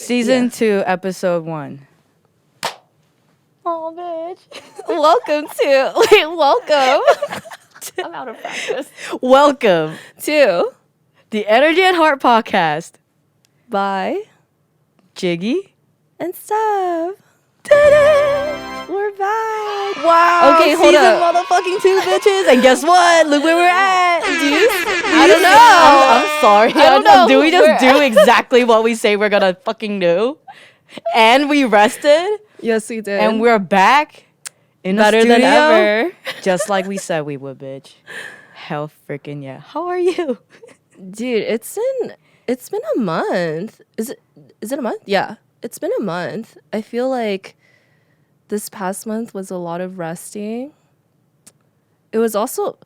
Season 2, episode 1. Oh, bitch. Welcome. I'm out of practice. Welcome To the Energy and Heart podcast. Bye. Jiggy. And Steph. Ta-da! We're back. Wow. Okay, hold season up. motherfucking 2, bitches. And guess what? Look where we're at. I don't know. I'm sorry. I don't know. Do we just do exactly what we say we're gonna fucking do? And we rested. Yes, we did. And we're back in the better studio, than ever. just like we said we would, bitch. Hell freaking yeah. How are you? Dude, it's been a month. Is it a month? Yeah. It's been a month. I feel like this past month was a lot of resting. It was also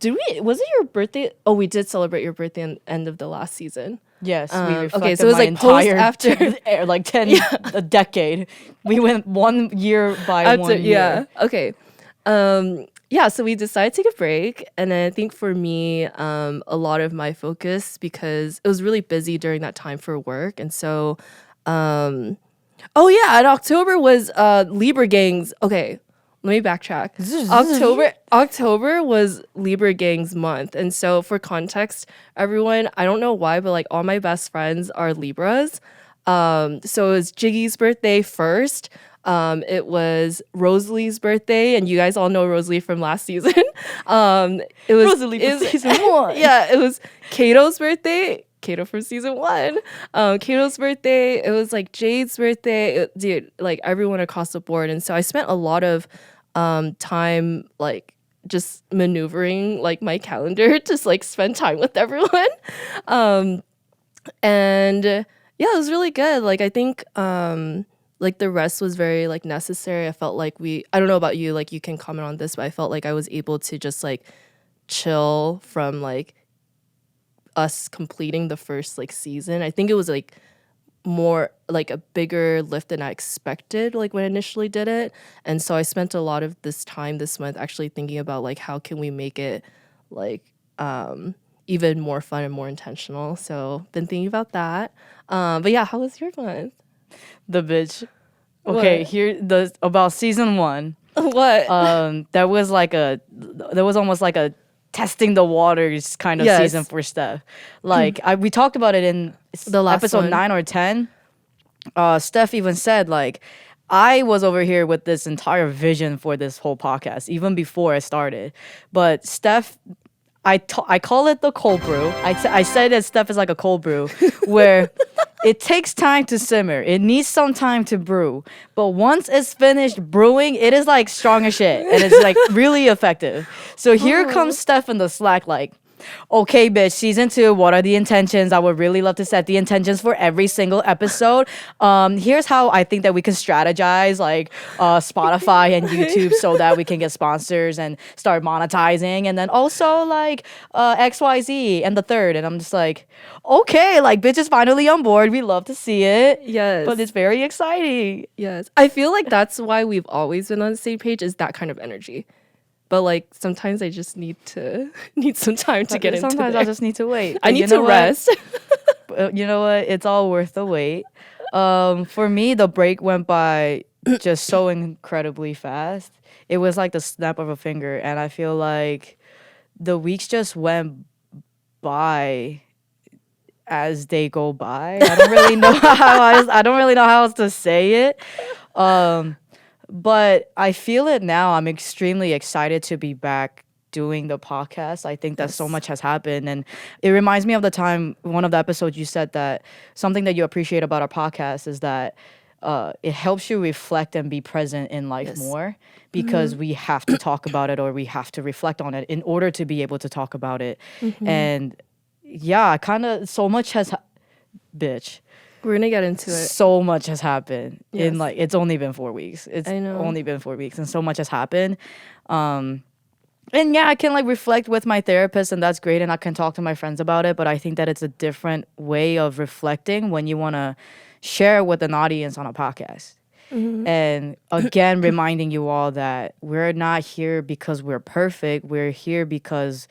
was it your birthday? Oh, we did celebrate your birthday at the end of the last season. Yes, we reflected okay, so it was like post after like 10 a decade. We went 1 year by 1 year. Yeah. Okay. Yeah, so we decided to take a break, and I think for me, a lot of my focus, because it was really busy during that time for work, and so and October was LIBRAGANG's. Okay, let me backtrack. October was LIBRAGANG's month, and so for context, everyone, I don't know why, but like all my best friends are Libras. So it was Jiggy's birthday first. It was Rosalie's birthday, and you guys all know Rosalie from last season. It was Rosalie from season 1. Yeah, it was Kato's birthday. Kato from season 1. Kato's birthday. It was like Jade's birthday. Dude, like everyone across the board. And so I spent a lot of time like just maneuvering like my calendar to like spend time with everyone. And yeah, it was really good. Like I think like the rest was very like necessary. I felt like I don't know about you, like you can comment on this, but I felt like I was able to just like chill from like us completing the first like season. I think it was like more like a bigger lift than I expected like when I initially did it. And so I spent a lot of this time this month actually thinking about like how can we make it like even more fun and more intentional. So been thinking about that. But yeah, how was your month? The bitch. Okay, What? about season 1. What? There was almost like a testing the waters kind of season for Steph. Like we talked about it in The last episode one. 9 or 10. Steph even said like I was over here with this entire vision for this whole podcast even before I started. But Steph, I call it the cold brew. I said that Steph is like a cold brew where it takes time to simmer. It needs some time to brew. But once it's finished brewing, it is like strong as shit. And it's like really effective. So here comes Steph in the Slack like, okay, bitch, season 2, what are the intentions? I would really love to set the intentions for every single episode. Here's how I think that we can strategize like Spotify and YouTube so that we can get sponsors and start monetizing. And then also like XYZ and the third. And I'm just like, okay, like bitch is finally on board. We love to see it. Yes. But it's very exciting. Yes. I feel like that's why we've always been on the same page, is that kind of energy. But like sometimes I just need some time to get into it. Sometimes I just need to wait. I need to rest. But you know what? It's all worth the wait. For me, the break went by just so incredibly fast. It was like the snap of a finger, and I feel like the weeks just went by as they go by. I don't really know how else to say it. But I feel it now. I'm extremely excited to be back doing the podcast. I think that so much has happened. And it reminds me of the time, one of the episodes you said that something that you appreciate about our podcast is that it helps you reflect and be present in life more, because we have to talk about it or we have to reflect on it in order to be able to talk about it. And yeah, kind of so much has bitch. We're gonna get into it. So much has happened in Yes. like it's only been 4 weeks. I know. Only been 4 weeks, and so much has happened. And yeah, I can like reflect with my therapist, and that's great, and I can talk to my friends about it. But I think that it's a different way of reflecting when you want to share with an audience on a podcast. And again, reminding you all that we're not here because we're perfect. We're here because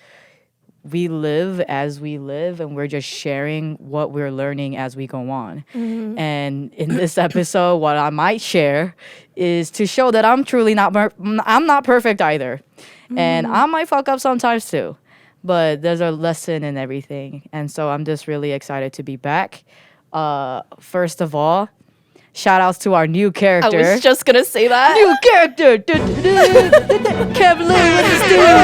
we live as we live, and we're just sharing what we're learning as we go on. And in this episode, what I might share is to show that I'm truly I'm not perfect either. And I might fuck up sometimes too. But there's a lesson in everything. And so I'm just really excited to be back. First of all, shout outs to our new I character. was just gonna say that. New character. Kevin with the studio.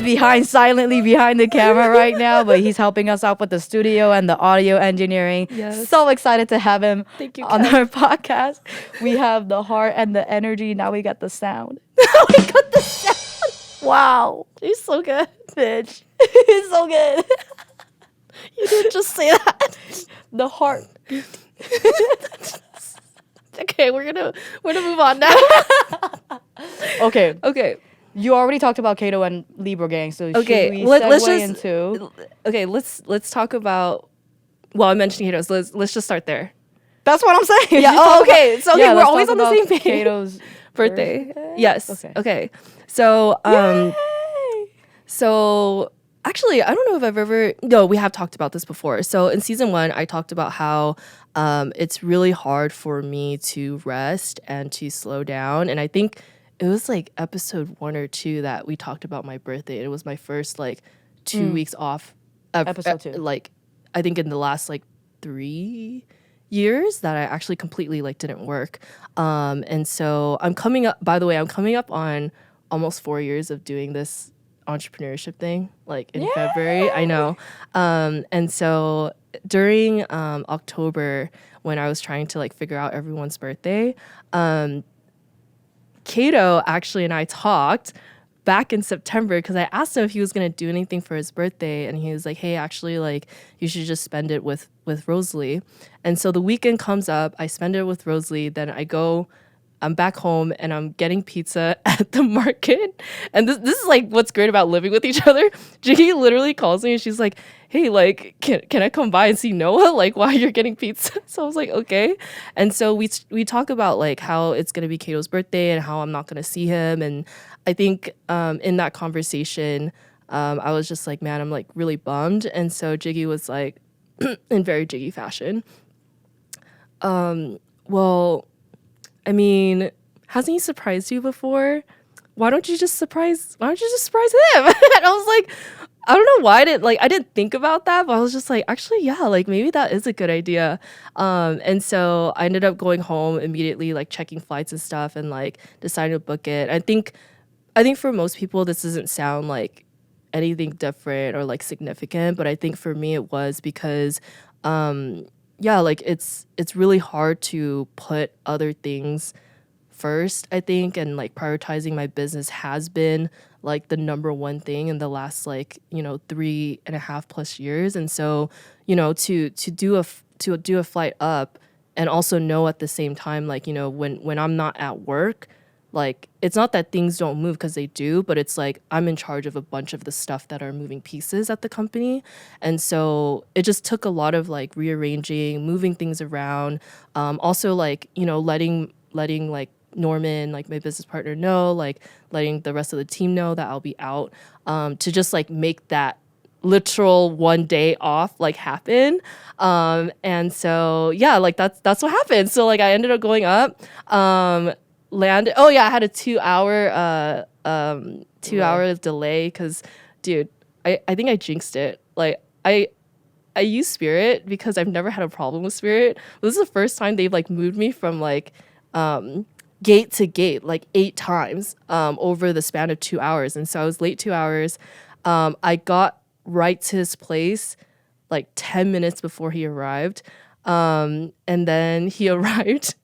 He's silently behind the camera right now, but he's helping us out with the studio and the audio engineering. Yes. So excited to have him Thank you, on Kev. our podcast. We have the heart and the energy. Now we got the sound. Wow. You're so good. Bitch. It's so good. You didn't just say that. The heart. Okay, we're gonna move on now. Okay. Okay. You already talked about Kato and LIBRAGANG, so Okay, should we let's segue just into... okay. Let's talk about. Well, I mentioned Kato's. Let's just start there. That's what I'm saying. Yeah. Just Oh, talk okay. about- So okay, Yeah, we're let's always talk on the about same page. Kato's Birthday. Yes. Okay. So Yay! So actually, I don't know if I've ever. No, we have talked about this before. So in season 1, I talked about how it's really hard for me to rest and to slow down, and I think it was like episode 1 or 2 that we talked about my birthday. It was my first like 2 weeks off. Episode 2. Like I think in the last like 3 years that I actually completely like didn't work. And so I'm coming up. By the way, I'm coming up on almost 4 years of doing this entrepreneurship thing, like in February. I know. And so during October, when I was trying to like figure out everyone's birthday, Kato actually and I talked back in September because I asked him if he was gonna do anything for his birthday, and he was like, "Hey, actually, like you should just spend it with Rosalie." And so the weekend comes up, I spend it with Rosalie, then I'm back home and I'm getting pizza at the market. And this is like what's great about living with each other. Jiggy literally calls me and she's like, "Hey, like, can I come by and see Noah, like, while you're getting pizza?" So I was like, okay. And so we talk about like how it's gonna be Kato's birthday and how I'm not gonna see him. And I think in that conversation, I was just like, man, I'm like really bummed. And so Jiggy was like, in very Jiggy fashion, well, I mean, hasn't he surprised you before? Why don't you just surprise him? And I was like, I don't know why I didn't think about that, but I was just like, actually, yeah, like maybe that is a good idea. And so I ended up going home immediately, like checking flights and stuff, and like deciding to book it. I think for most people this doesn't sound like anything different or like significant, but I think for me it was because like it's really hard to put other things first, I think, and like prioritizing my business has been like the number one thing in the last like 3.5 plus years. And so to do a flight up and also know at the same time, like when I'm not at work, like it's not that things don't move, because they do, but it's like I'm in charge of a bunch of the stuff that are moving pieces at the company. And so it just took a lot of like rearranging, moving things around, also like letting like Norman, like my business partner, know, like letting the rest of the team know that I'll be out, to just like make that literal one day off like happen. And so yeah, like that's what happened. So like I ended up going up, landed. Oh yeah, I had a 2-hour 2-hour delay because, dude, I think I jinxed it. Like I use Spirit because I've never had a problem with Spirit. This is the first time they've like moved me from like gate to gate like 8 times over the span of 2 hours. And so I was late 2 hours. I got right to his place like 10 minutes before he arrived. And then he arrived,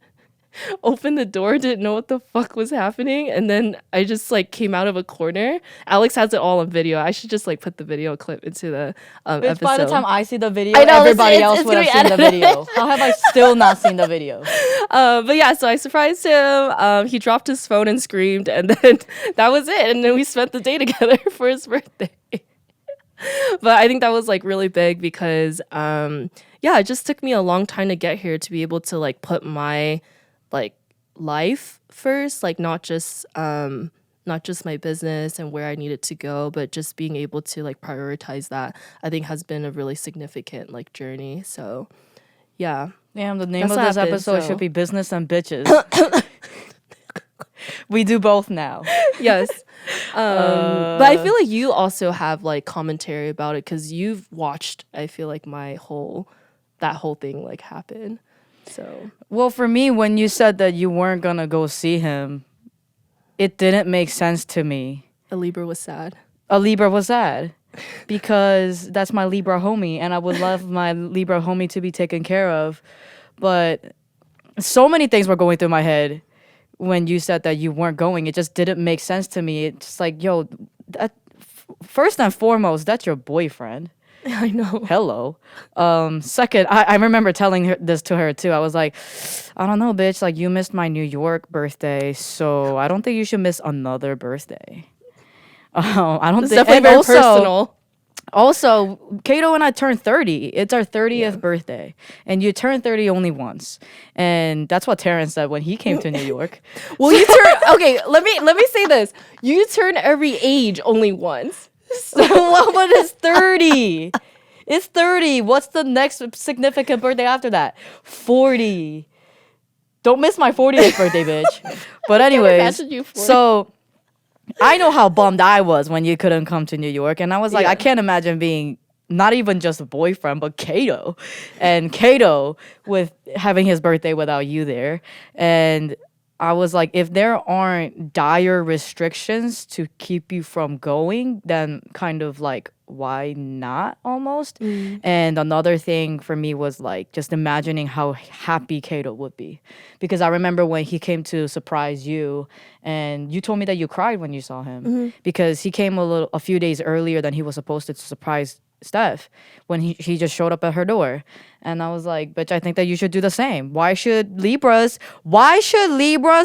opened the door, didn't know what the fuck was happening, and then I just like came out of a corner. Alex has it all on video. I should just like put the video clip into the episode. By the time I see the video, I know, everybody else it's would have gonna seen be the video. How have I still not seen the video? But yeah, so I surprised him. He dropped his phone and screamed, and then that was it. And then we spent the day together for his birthday. But I think that was like really big because it just took me a long time to get here to be able to like put my like life first, like not just not just my business and where I needed to go, but just being able to like prioritize that, I think has been a really significant like journey. So yeah. Damn, the name That's of what this happened, episode so- should be Business and Bitches. We do both now. Yes. But I feel like you also have like commentary about it because you've watched, I feel like that whole thing like happen. So Well, for me, when you said that you weren't gonna go see him, it didn't make sense to me. a Libra was sad. A Libra was sad because that's my Libra homie, and I would love my Libra homie to be taken care of. But so many things were going through my head when you said that you weren't going. It just didn't make sense to me. It's like, yo, first and foremost, that's your boyfriend. I know. Hello. Second, I remember telling this to her too. I was like, I don't know, bitch. Like, you missed my New York birthday, so I don't think you should miss another birthday. I don't It's think. definitely And very also, personal. Also, Kato and I turned 30. It's our 30th birthday, and you turn 30 only once, and that's what Terrence said when he came to New York. Well, you turn okay. Let me say this. You turn every age only once. Well, but it's 30. It's 30. What's the next significant birthday after that? 40. Don't miss my 40th birthday, bitch. But anyways, imagine you 40. so I know how bummed I was when you couldn't come to New York. And I was like, Yeah. I can't imagine being not even just a boyfriend, but Kato. And Kato with having his birthday without you there. And I was like, if there aren't dire restrictions to keep you from going, then kind of like, why not almost? And another thing for me was like just imagining how happy Kato would be. Because I remember when he came to surprise you and you told me that you cried when you saw him because he came a few days earlier than he was supposed to surprise Steph when he just showed up at her door. And I was like, bitch, I think that you should do the same. Why should Libras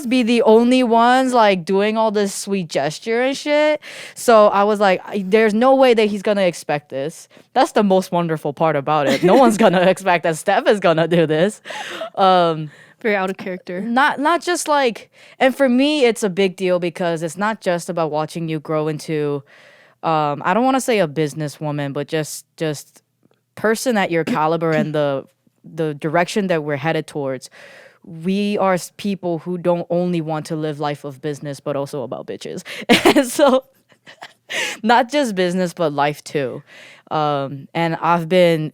be the only ones like doing all this sweet gesture and shit? So I was like, there's no way that he's gonna expect this. That's the most wonderful part about it. No one's gonna expect that Steph is gonna do this. Very out of character. Not just like, and for me it's a big deal because it's not just about watching you grow into I don't want to say a businesswoman, but just person at your caliber and the direction that we're headed towards. We are people who don't only want to live life of business, but also about bitches. And so not just business, but life too. And I've been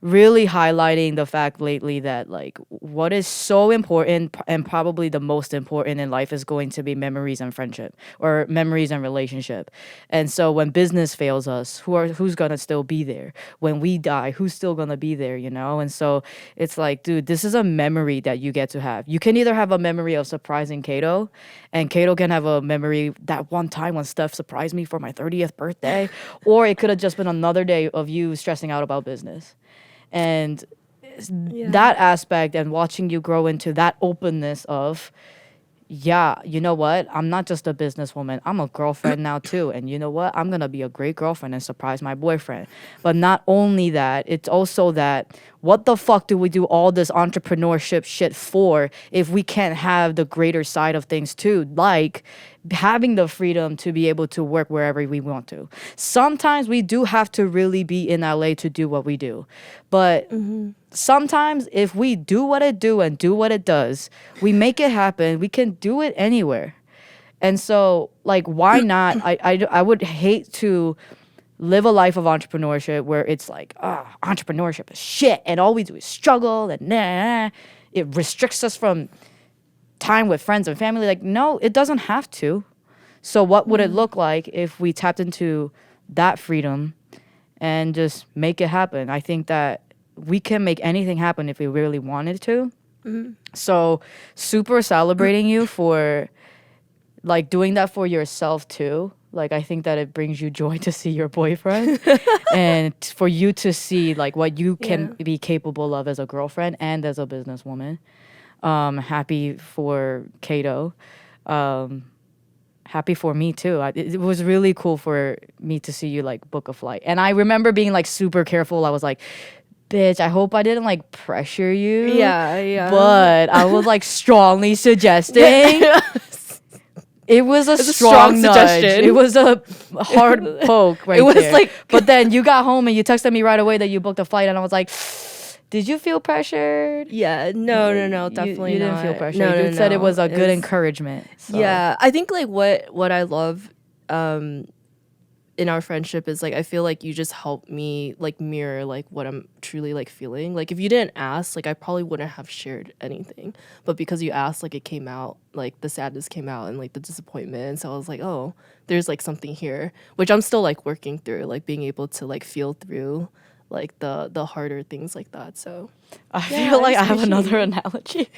really highlighting the fact lately that like what is so important and probably the most important in life is going to be memories and friendship or memories and relationship. And so when business fails us, who's gonna still be there? When we die, who's still gonna be there, you know? And so it's like, dude, this is a memory that you get to have. You can either have a memory of surprising Kato, and Kato can have a memory that one time when Steph surprised me for my 30th birthday, or it could have just been another day of you stressing out about business. And that aspect and watching you grow into that openness of, yeah, you know what? I'm not just a businesswoman. I'm a girlfriend now too. And you know what? I'm going to be a great girlfriend and surprise my boyfriend. But not only that, it's also that what the fuck do we do all this entrepreneurship shit for if we can't have the greater side of things too? Like having the freedom to be able to work wherever we want to. Sometimes we do have to really be in LA to do what we do. But sometimes if we do what it do and do what it does, we make it happen. We can do it anywhere. And so like, why not? I would hate to live a life of entrepreneurship where it's like, entrepreneurship is shit and all we do is struggle and it restricts us from time with friends and family. Like, no, it doesn't have to. So what would it look like if we tapped into that freedom and just make it happen? I think that we can make anything happen if we really wanted to. So super celebrating you for like doing that for yourself too. Like, I think that it brings you joy to see your boyfriend and for you to see like what you can be capable of as a girlfriend and as a businesswoman. Happy for Kato. Happy for me too. It was really cool for me to see you like book a flight. And I remember being like super careful. I was like, bitch, I hope I didn't like pressure you. Yeah. But I was like strongly suggesting It was a It's a strong strong nudge. suggestion. It was a hard poke right It was there. like- but then you got home and you texted me right away that you booked a flight, and I was like, did you feel pressured? Yeah, no, definitely you not. didn't feel pressured. No, You said it was a It good encouragement. So. Yeah, I think like what I love in our friendship is like I feel like you just help me like mirror like what I'm truly like feeling. Like if you didn't ask, like I probably wouldn't have shared anything. But because you asked, like it came out, like the sadness came out and like the disappointment. And so I was like, oh, there's like something here, which I'm still like working through, like being able to like feel through like the harder things like that. So I feel like I have another analogy.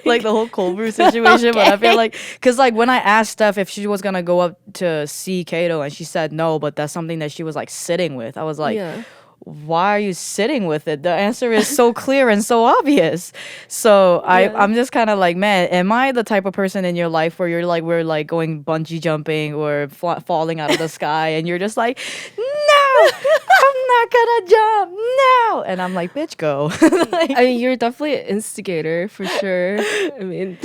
like the whole cold brew situation, but I feel like because like when I asked Steph if she was gonna go up to see Kato and she said no, but that's something that she was like sitting with. I was like, yeah. why are you sitting with it? The answer is so clear and so obvious. So I'm just kind of like, man, am I the type of person in your life where you're like, we're like going bungee jumping or falling out of the sky and you're just like, no, I'm not gonna jump, no. And I'm like, bitch, go. Like, I mean, you're definitely an instigator for sure. I mean,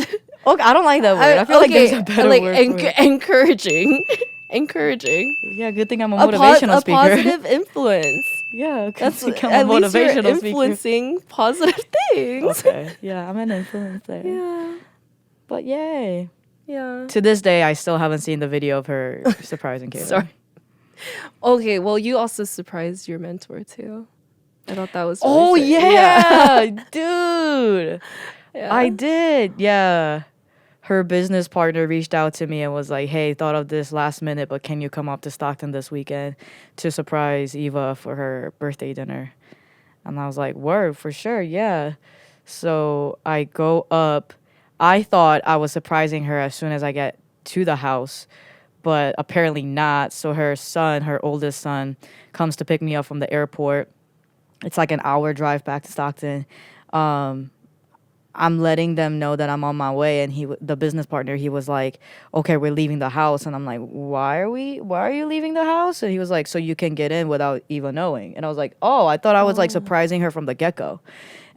okay, I don't like that word. I feel like there's a better like word for it. encouraging, encouraging. Yeah, good thing I'm a motivational speaker. A positive influence. Yeah, That's good thing at I'm a least you're motivational speaker. influencing positive things. Okay, yeah, I'm an influencer. Yeah, But yay. yeah. To this day, I still haven't seen the video of her surprising Kato. Sorry. Okay, well, you also surprised your mentor too. I thought that was. Really Oh sick. yeah, dude. Yeah. I did. Yeah. Her business partner reached out to me and was like, "Hey, thought of this last minute, but can you come up to Stockton this weekend to surprise Eva for her birthday dinner?" And I was like, "Word, for sure, yeah." So I go up. I thought I was surprising her as soon as I get to the house, but apparently not. So her son, her oldest son, comes to pick me up from the airport. It's like an hour drive back to Stockton. I'm letting them know that I'm on my way, and the business partner, he was like, "Okay, we're leaving the house." And I'm like, Why are you leaving the house?" And he was like, "So you can get in without Eva knowing." And I was like, "Oh, I thought I was like surprising her from the get-go."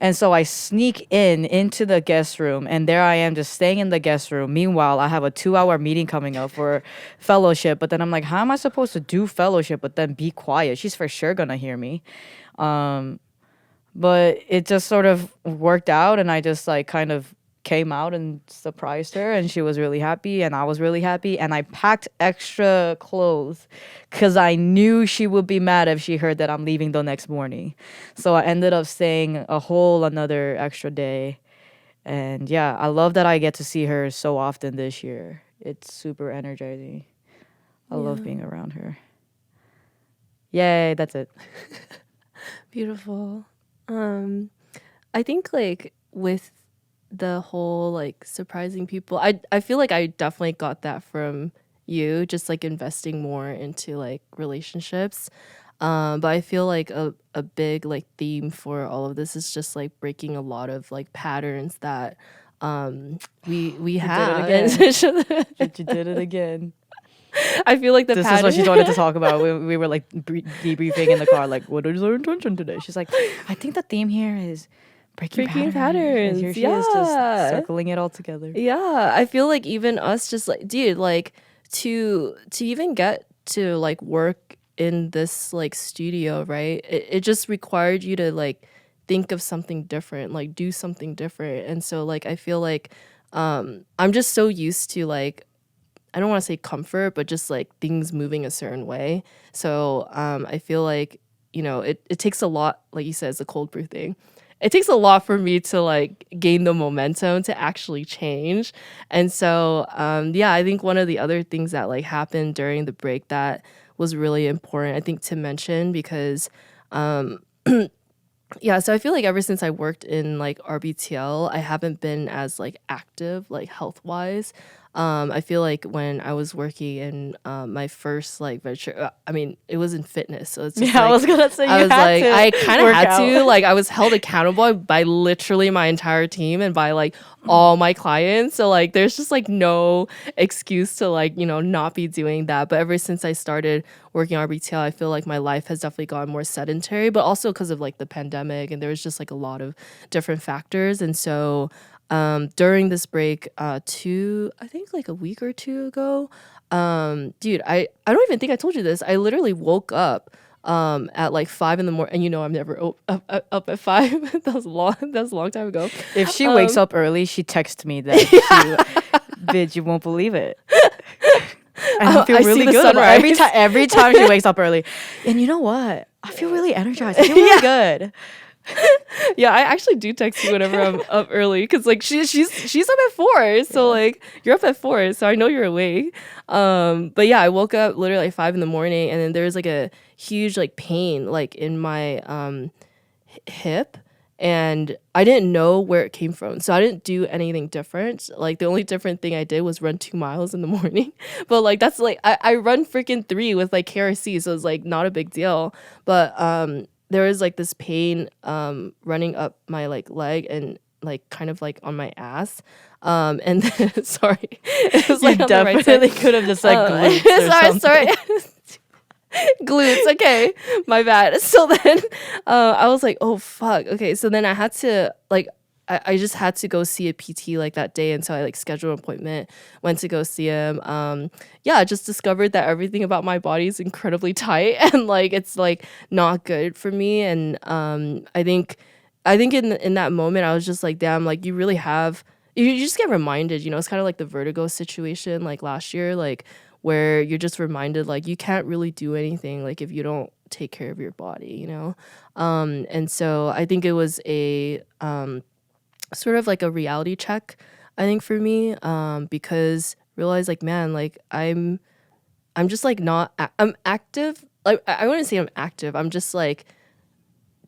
And so I sneak into the guest room, and there I am just staying in the guest room. Meanwhile, I have a 2-hour meeting coming up for fellowship, but then I'm like, how am I supposed to do fellowship but then be quiet? She's for sure gonna hear me. But it just sort of worked out, and I just like kind of came out and surprised her, and she was really happy, and I was really happy, and I packed extra clothes because I knew she would be mad if she heard that I'm leaving the next morning. So I ended up staying a whole another extra day, and yeah, I love that I get to see her so often this year. It's super energizing. I love being around her. Yay, that's it. Beautiful. I think like with the whole like surprising people, I feel like I definitely got that from you, just like investing more into like relationships. But I feel like a big like theme for all of this is just like breaking a lot of like patterns that we have. You did it again. I feel like This is what she wanted to talk about. We were like debriefing in the car, like, what is our intention today? She's like, I think the theme here is breaking patterns. And here she is just circling it all together. Yeah, I feel like even us just like, dude, like to even get to like work in this like studio, right? It just required you to like think of something different, like do something different. And so like I feel like I'm just so used to like, I don't want to say comfort, but just like things moving a certain way. So I feel like, you know, it takes a lot, like you said, it's a cold brew thing. It takes a lot for me to like gain the momentum to actually change. And so, yeah, I think one of the other things that like happened during the break that was really important, I think, to mention because, yeah, so I feel like ever since I worked in like RBTL, I haven't been as like active, like health wise. I feel like when I was working in my first like venture, I mean, it was in fitness, so it's just, yeah. like, I was gonna say I kind of had to out. like I was held accountable by literally my entire team and by like all my clients. So like there's just like no excuse to like, you know, not be doing that. But ever since I started working RBTL, I feel like my life has definitely gotten more sedentary, but also because of like the pandemic and there was just like a lot of different factors. And so during this break, I think like a week or two ago, dude, I don't even think I told you this. I literally woke up at like 5 in the morning, and I'm never up at 5. That was a long time ago. If she wakes up early, she texts me that bitch, you won't believe it. And I feel I really see the good sunrise. every time she wakes up early. And you know what? I feel really energized. I feel really good. Yeah, I actually do text you whenever I'm up early, because like she's up at 4, so like you're up at 4, so I know you're awake. But yeah, I woke up literally like 5 in the morning, and then there was like a huge like pain like in my hip, and I didn't know where it came from, so I didn't do anything different. Like the only different thing I did was run 2 miles in the morning. But like that's like I run freaking 3 with like KRC, so it's like not a big deal. But there was like this pain running up my like leg and like kind of like on my ass. And then, sorry, it was like You on the right definitely side. could have just said glutes or Sorry, something. glutes. Okay, my bad. So then I was like, oh fuck. Okay, so then I had to like I just had to go see a PT like that day, and so I like scheduled an appointment, went to go see him. Yeah, I just discovered that everything about my body is incredibly tight and like it's like not good for me. And I think in that moment I was just like, damn, like you really have you just get reminded, it's kind of like the vertigo situation like last year, like where you're just reminded like you can't really do anything like if you don't take care of your body. And so I think it was a sort of like a reality check, I think, for me, because realize like, man, like I'm just like not I'm active, like I wouldn't say I'm active, I'm just like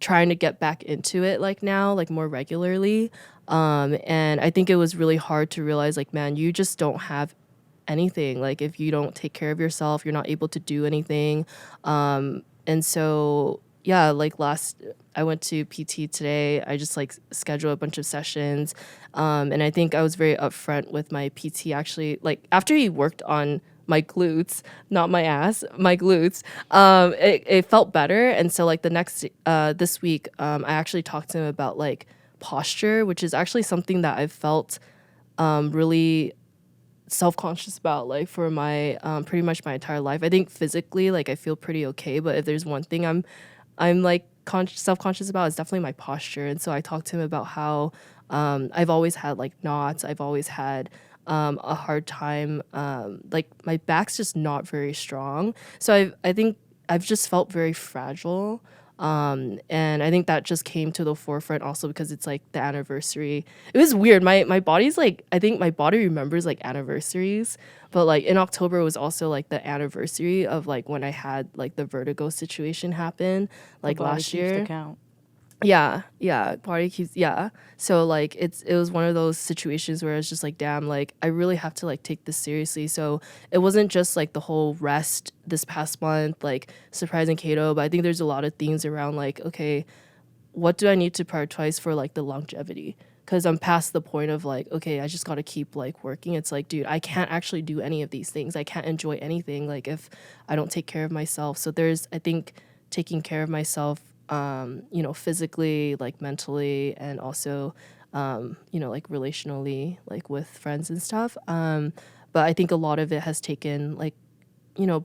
trying to get back into it like now, like more regularly. And I think it was really hard to realize like, man, you just don't have anything, like if you don't take care of yourself, you're not able to do anything. And so yeah, like I went to PT today. I just like scheduled a bunch of sessions. And I think I was very upfront with my PT, actually, like after he worked on my glutes, not my ass, my glutes, it felt better. And so like the next this week, I actually talked to him about like posture, which is actually something that I've felt really self-conscious about like for my pretty much my entire life. I think physically like I feel pretty okay, but if there's one thing I'm like self-conscious about, it's definitely my posture. And so I talked to him about how I've always had like knots. I've always had a hard time, like my back's just not very strong. So I think I've just felt very fragile. And I think that just came to the forefront also because it's like the anniversary. It was weird. My body's like, I think my body remembers like anniversaries, but like in October was also like the anniversary of like when I had like the vertigo situation happen like The body last keeps year. the count. Yeah, body keeps, yeah. So like it was one of those situations where I was just like, damn, like I really have to like take this seriously. So it wasn't just like the whole rest this past month, like surprising keto, but I think there's a lot of themes around like, okay, what do I need to prioritize for like the longevity? Because I'm past the point of like, okay, I just got to keep like working. It's like, dude, I can't actually do any of these things. I can't enjoy anything like if I don't take care of myself. So there's, I think, taking care of myself, physically, like mentally, and also, like relationally, like with friends and stuff. But I think a lot of it has taken like,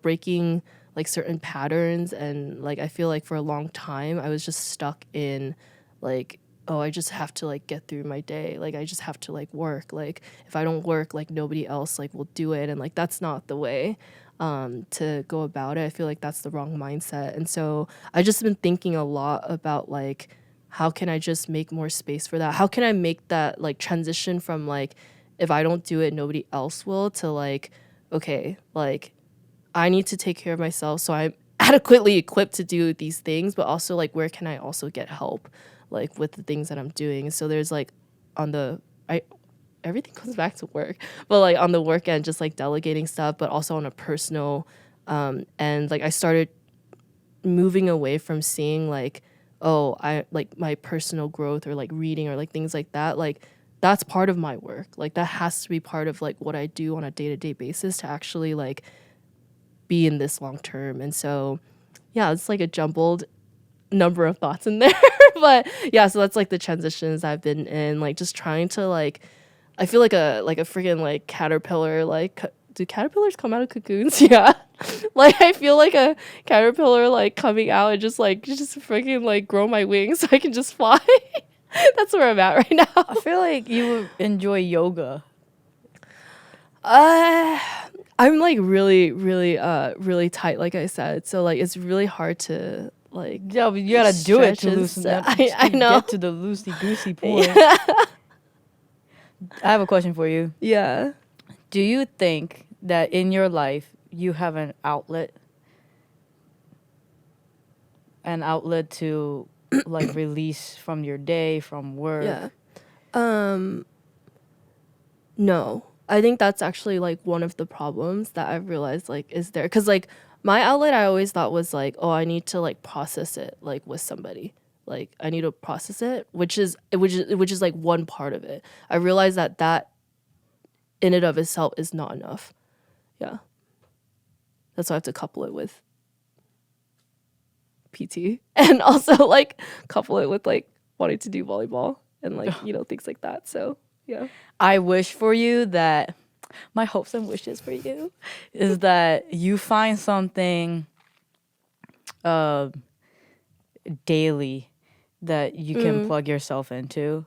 breaking like certain patterns. And like, I feel like for a long time, I was just stuck in like, oh, I just have to like get through my day. Like, I just have to like work. Like, if I don't work, like nobody else like will do it. And like, that's not the way to go about it. I feel like that's the wrong mindset. And so I just been thinking a lot about like, how can I just make more space for that? How can I make that like transition from like, if I don't do it, nobody else will, to like, okay, like I need to take care of myself so I'm adequately equipped to do these things, but also like, where can I also get help like with the things that I'm doing? And so there's like everything comes back to work, but like on the work end, just like delegating stuff, but also on a personal and like I started moving away from seeing like, oh, I like my personal growth or like reading or like things like that, like that's part of my work, like that has to be part of like what I do on a day-to-day basis to actually like be in this long term. And so yeah, it's like a jumbled number of thoughts in there. But yeah, so that's like the transitions I've been in, like just trying to like, I feel like a freaking like caterpillar. Like, do caterpillars come out of cocoons? Yeah, like I feel like a caterpillar like coming out and just freaking like grow my wings so I can just fly. That's where I'm at right now. I feel like you would enjoy yoga. I'm like really tight, like I said. So like it's really hard to like. Yeah, but you gotta do it to stretches. loosen up. I know. Get to the loosey goosey point. I have a question for you. Yeah. Do you think that in your life you have an outlet to like release from your day, from work? Yeah. No. I think that's actually like one of the problems that I've realized like is there, cuz like my outlet I always thought was like, oh, I need to like process it like with somebody. Like I need to process it, which is like one part of it. I realized that in and of itself is not enough. Yeah. That's why I have to couple it with PT and also like couple it with like wanting to do volleyball and like, things like that. So, yeah. I wish for you that my hopes and wishes for you is that you find something daily that you can plug yourself into,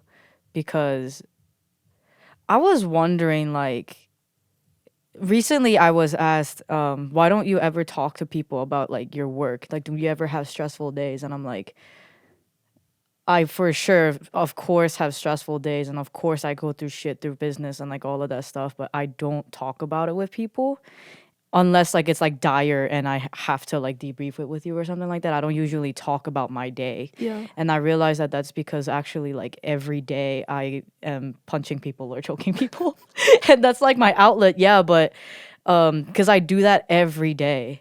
because I was wondering, like, recently I was asked, why don't you ever talk to people about like your work? Like, do you ever have stressful days? And I'm like, I for sure, of course, have stressful days, and of course I go through shit through business and like all of that stuff, but I don't talk about it with people unless like it's like dire and I have to like debrief it with you or something like that. I don't usually talk about my day. Yeah. And I realize that that's because actually like every day I am punching people or choking people. And that's like my outlet. Yeah, but because I do that every day.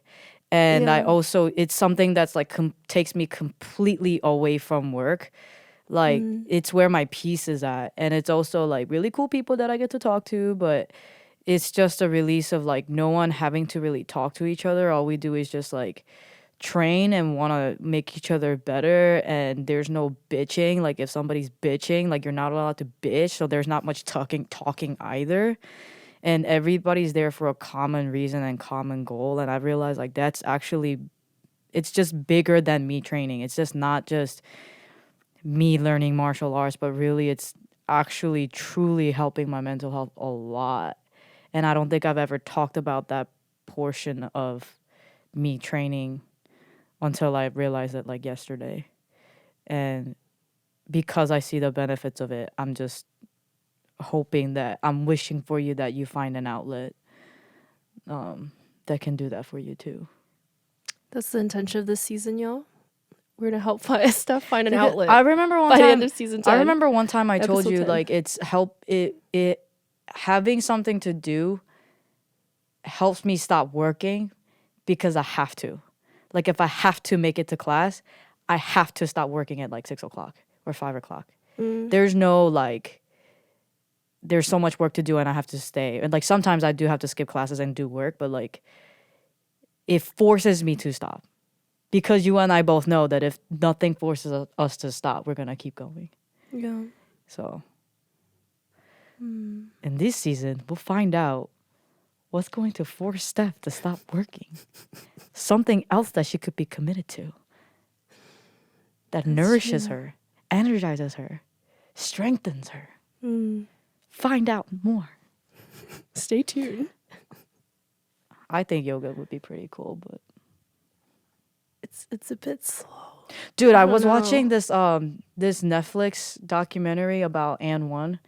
And I Yeah. also, it's something that's like takes me completely away from work. Like it's where my peace is at. And it's also like really cool people that I get to talk to, but it's just a release of like no one having to really talk to each other. All we do is just like train and want to make each other better, and there's no bitching. Like if somebody's bitching, like you're not allowed to bitch, so there's not much talking either. And everybody's there for a common reason and common goal. And I realized like that's actually, it's just bigger than me training. It's just not just me learning martial arts, but really it's actually truly helping my mental health a lot. And I don't think I've ever talked about that portion of me training until I realized it like yesterday. And because I see the benefits of it, I'm just hoping that, I'm wishing for you that you find an outlet that can do that for you too. That's the intention of this season, y'all. We're gonna help Steph find an Because outlet. I remember one by time, the end of season 10. I remember one time I told Episode you 10. like it's it having something to do helps me stop working because I have to. Like if I have to make it to class, I have to stop working at like 6 o'clock or 5 o'clock. There's no like, there's so much work to do and I have to stay. And like sometimes I do have to skip classes and do work, but like it forces me to stop. Because you and I both know that if nothing forces us to stop, we're going to keep going. Yeah. So in this season, we'll find out what's going to force Steph to stop working. Something else that she could be committed to. That nourishes her, energizes her, strengthens her. Find out more. Stay tuned. I think yoga would be pretty cool, but It's a bit slow. dude, I don't was know. watching this Netflix documentary about And One.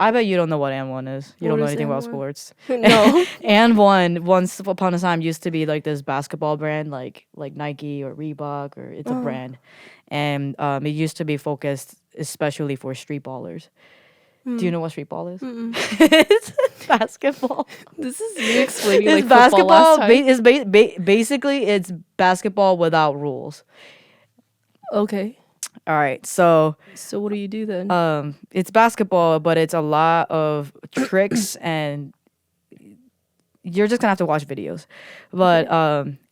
I bet you don't know what And One is. You What don't know is anything And about One? sports. No. And One once upon a time used to be like this basketball brand, like Nike or Reebok, or it's a brand, and it used to be focused especially for street ballers. Do you know what street ball is? It's basketball. This is you explaining It's like football last time. It's basically it's basketball without rules. Okay. All right, so So what do you do then? it's basketball, but it's a lot of tricks and you're just gonna have to watch videos. But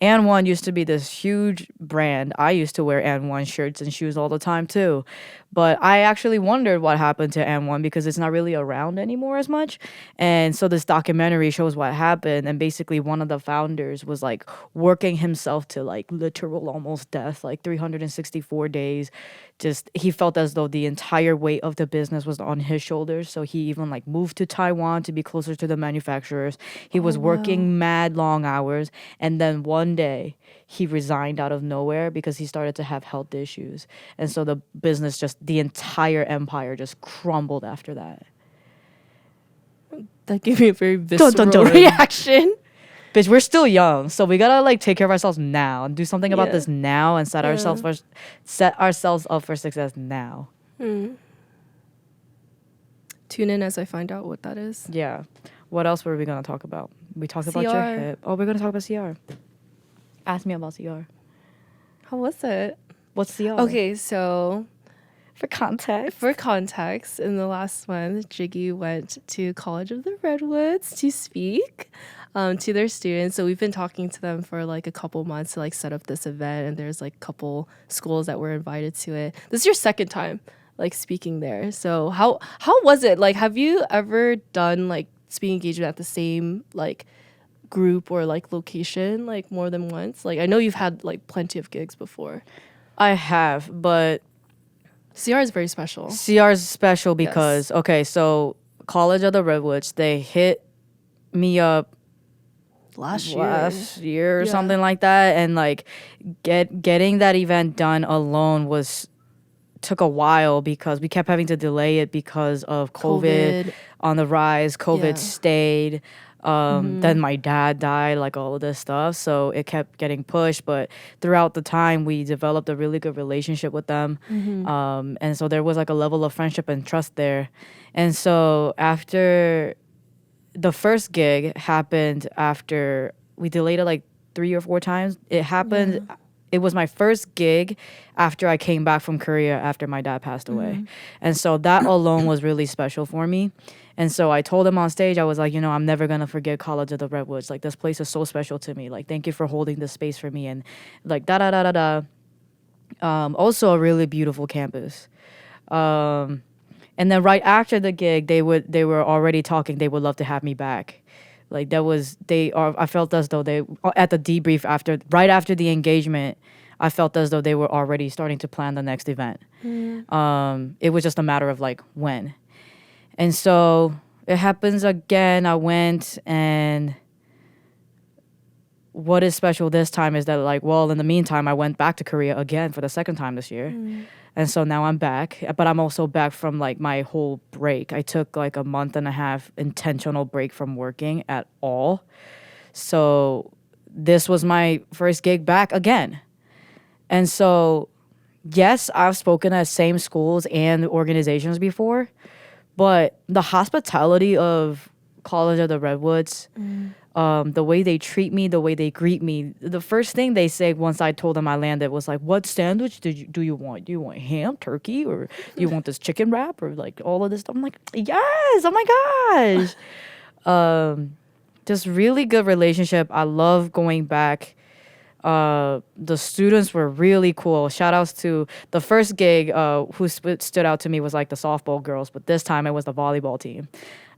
And One used to be this huge brand. I used to wear And One shirts and shoes all the time too. But I actually wondered what happened to And One because it's not really around anymore as much. And so this documentary shows what happened. And basically one of the founders was like working himself to like literal almost death, like 364 days. Just he felt as though the entire weight of the business was on his shoulders. So he even like moved to Taiwan to be closer to the manufacturers. He was working mad long hours. And then one day he resigned out of nowhere because he started to have health issues. And so the business the entire empire just crumbled after that. That gave me a very visceral Dun, dun, dun. reaction. Bitch, we're still young, so we gotta like take care of ourselves now and do something about this now and set ourselves up for success now. Tune in as I find out what that is. Yeah. What else were we gonna talk about? We talked about your hip. Oh, we're gonna talk about CR. Ask me about CR. How was it? What's CR? Okay, so For context, in the last one, Jiggy went to College of the Redwoods to speak to their students. So we've been talking to them for like a couple months to like set up this event, and there's like a couple schools that were invited to it. This is your second time like speaking there. So how was it? Like, have you ever done like speaking engagement at the same like group or like location like more than once? Like, I know you've had like plenty of gigs before. I have, but CR is very special. CR is special because okay, so College of the Redwoods, they hit me up Last year or something like that, and like getting that event done alone took a while because we kept having to delay it because of COVID on the rise. COVID stayed. Then my dad died, like all of this stuff. So it kept getting pushed. But throughout the time, we developed a really good relationship with them. And so there was like a level of friendship and trust there. And so after the first gig happened after we delayed it like 3 or 4 times. It happened. Yeah. It was my first gig after I came back from Korea after my dad passed away. And so that alone was really special for me. And so I told him on stage, I was like, you know, I'm never going to forget College of the Redwoods. Like, this place is so special to me. Like, thank you for holding this space for me. And like, da-da-da-da-da. Also a really beautiful campus. And then right after the gig, they were already talking. They would love to have me back. Like I felt as though they, at the debrief right after the engagement, I felt as though they were already starting to plan the next event. It was just a matter of like when. And so it happens again. I went, and what is special this time is that like, well, in the meantime, I went back to Korea again for the second time this year. And so now I'm back, but I'm also back from like my whole break. I took like a month and a half intentional break from working at all. So this was my first gig back again. And so, yes, I've spoken at same schools and organizations before, but the hospitality of College of the Redwoods, the way they treat me, the way they greet me. The first thing they say once I told them I landed was like, "What sandwich do you want? Do you want ham, turkey, or do you want this chicken wrap, or like all of this stuff?" I'm like, "Yes! Oh my gosh!" Just really good relationship. I love going back. The students were really cool. Shout outs to the first gig. Who stood out to me was like the softball girls, but this time it was the volleyball team.